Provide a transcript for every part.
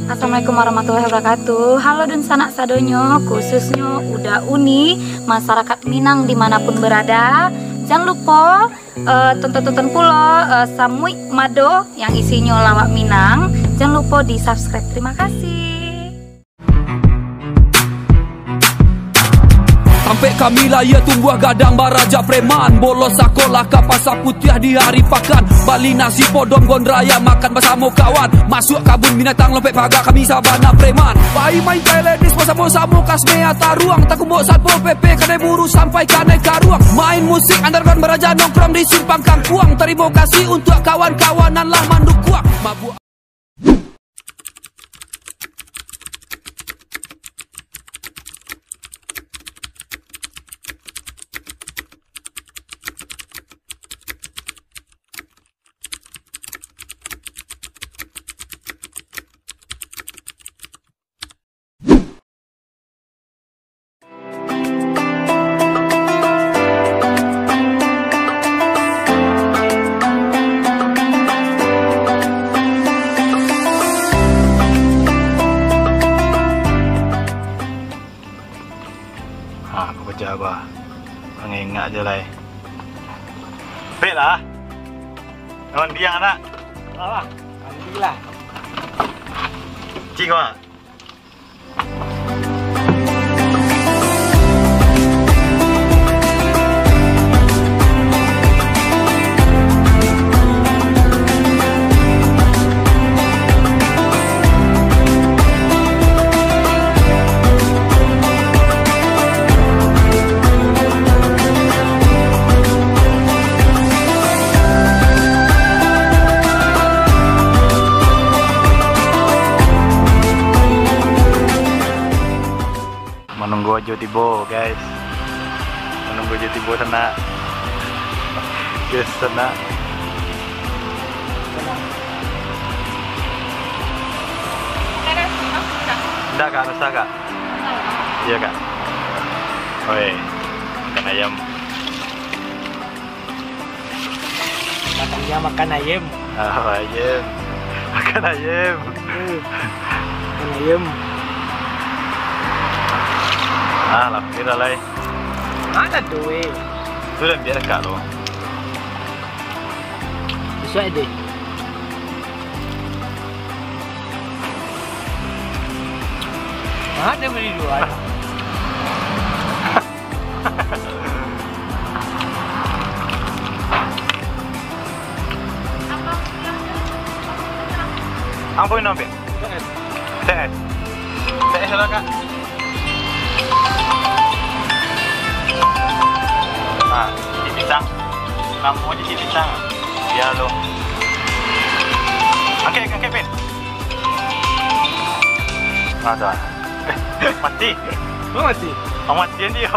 Assalamualaikum warahmatullahi wabarakatuh. Halo dan sanak sadonyo, khususnya udah uni masyarakat Minang dimanapun berada. Jangan lupa tonton pula Samui Mado yang isinya lawak Minang. Jangan lupa di subscribe. Terima kasih. Sampai kami lahir tumbuh gadang baraja preman. Bolos sekolah ke pasar putih di hari pakan. Bali nasi podom gondraya makan bersama kawan. Masuk kabun binatang lompet pagar kami sabana preman. Bayi main teledis bersama-sama kasmea taruang. Tak kumbuk satpol PP kadai buru sampai kanai karuang. Main musik underground beraja nongkrong di simpang kangkuang. Terima kasih untuk kawan-kawanan lah manduk kuang. Mabuk aku kerja apa? Mengingat je lah. Baik lah. Kawan dia anak. Alah, alhamdulillah. Cik kau. Menunggu Ojo tiba guys. Menunggu Ojo tiba sana. Guys sana. Enggak kak, rasa kak? Iya kak. Oi, makan ayam. Makannya makan ayam. Oh, ayam. Makan ayam. Makan ayam. Alhamdulillah lah. Mana duit? Sudah biar kak lo. Sesuai deh. Mana beli dua? Apa ini nampak? TS. TS ada kak? Nah, si pisang. Kamu aja si pisang. Ya lo. Angkat pin. Ada. Mati. Mati. Matian dia.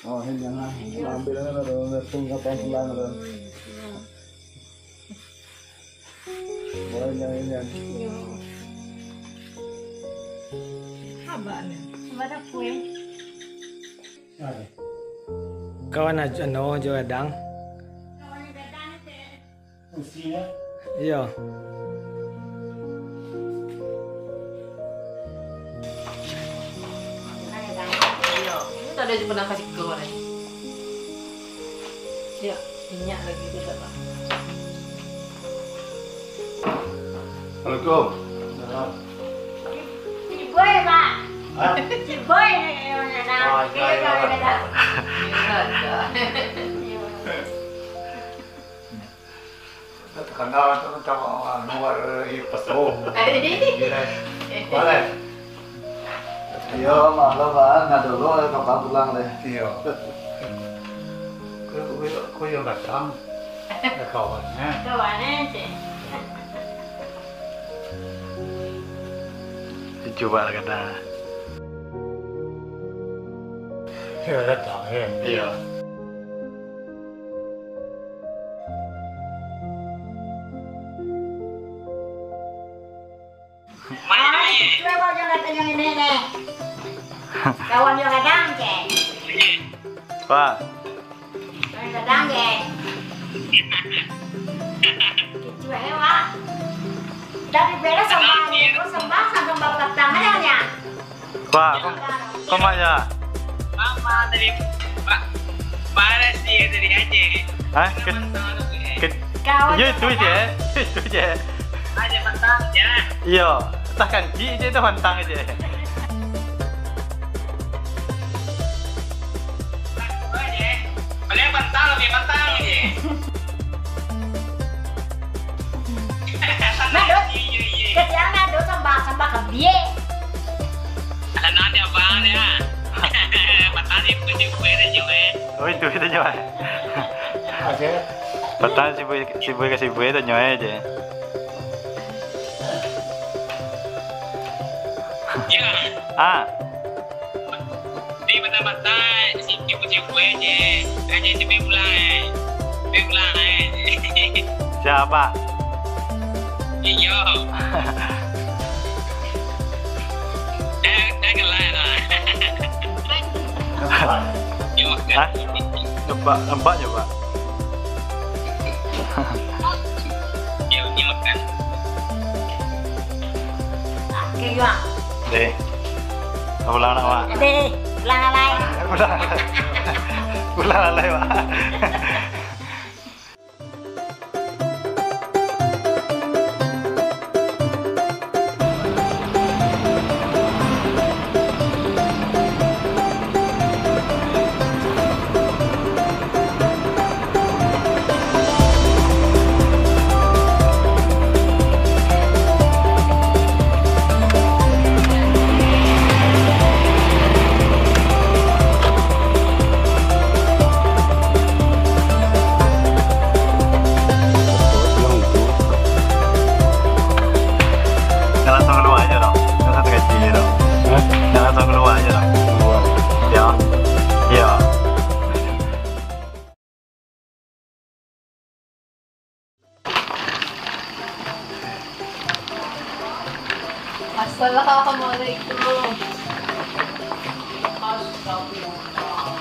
Oh, ini yang ambil ada tunggapan pulang ada. Boleh yang ini. Abang, ada kue. Ada. Kawan aja no jo gadang. Usia. Iya. Itu ada juga kasih goreng. Ya, minyak lagi itu apa? Assalamualaikum. Si boy pak, Hah? si boy yang ada, Terkenal tu macam luar pasung. Boleh. Ayo, malah Pak, nggak dulu kapan pulang deh. Iya. Kau yang datang. Kawannya. Kawannya sih. Coba lah kata. Ya datang ya. Iya. Coba kau jangan datang yang ini nih. Kawan yang datang ke. Pak. Kawan datang ke. Coba ya Pak. Dari beres sembah sampai datang aja ya. Pak, kau mana? Mama dari Pak. Mana sih dari Aceh? Hah? Kawan. Itu je. Itu je. Ada mentang ya. Iya, tak kanji je itu mentang aja. Boleh mentang lebih mentang aja. Madut. Kesian madut sembah ke biye. Nanti abang ya. Mentang ni punya kue dah juga. Oh itu aja. Oke. Patah si boy kasih boy itu nyoy aja. Ya. Ah. Di mata-mata si kue aja. Aja si pulang. Pulang. Siapa? Iyo. Jangan lah. Hah? Empat coba. Ya, ini makan. Oke, gua. Deh. Pulang nak Pak. Deh, pulang alai. Pulang alai Pak. Assalamualaikum.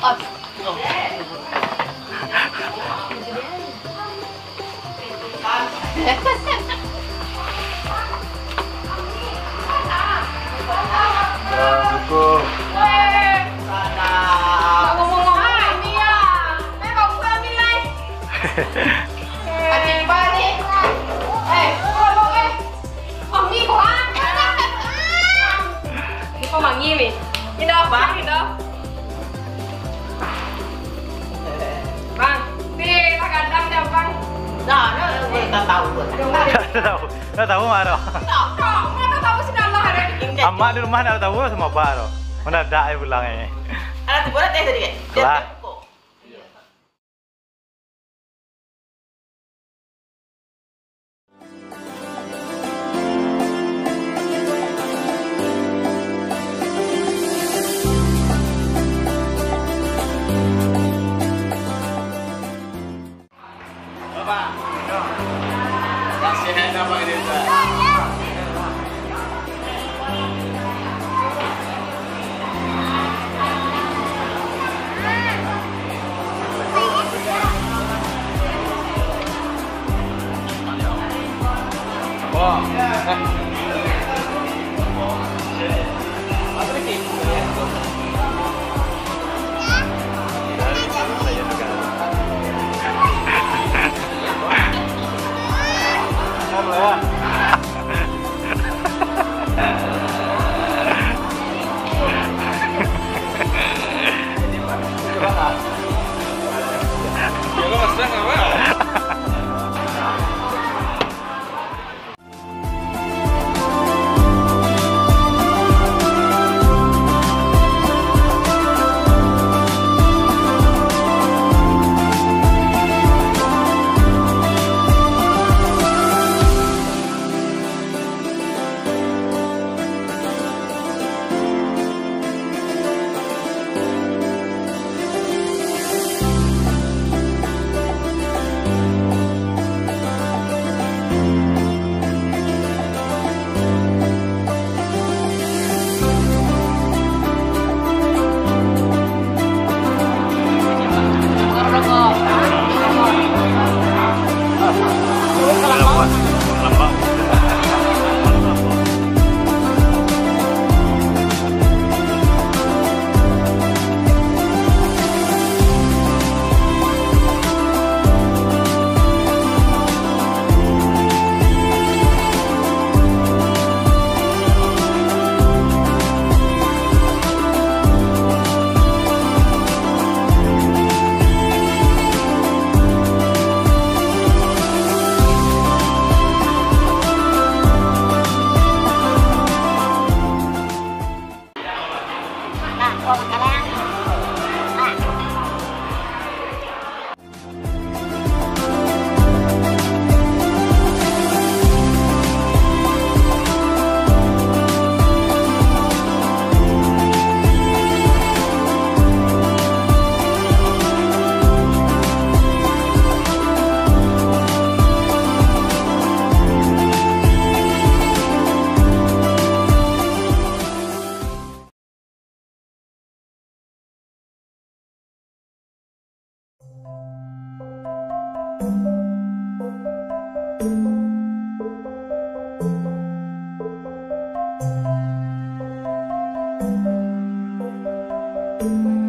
Assalamualaikum. Dah tahu mana? Amma di rumah dah tahu semua baru. Mana dah pulang ini? Anak tu boleh teh tadi kan? Lah. Kau makanan. Nah. Thank you.